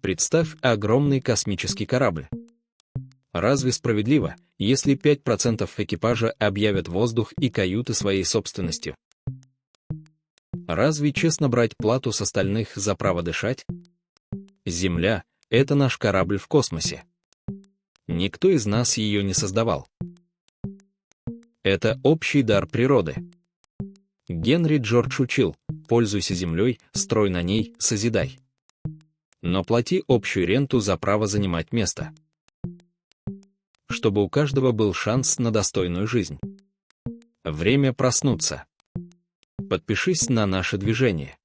Представь огромный космический корабль. Разве справедливо, если 5% экипажа объявят воздух и каюты своей собственностью? Разве честно брать плату с остальных за право дышать? Земля — это наш корабль в космосе. Никто из нас ее не создавал. Это общий дар природы. Генри Джордж учил: пользуйся землей, строй на ней, созидай. Но плати общую ренту за право занимать место. Чтобы у каждого был шанс на достойную жизнь. Время проснуться. Подпишись на наше движение.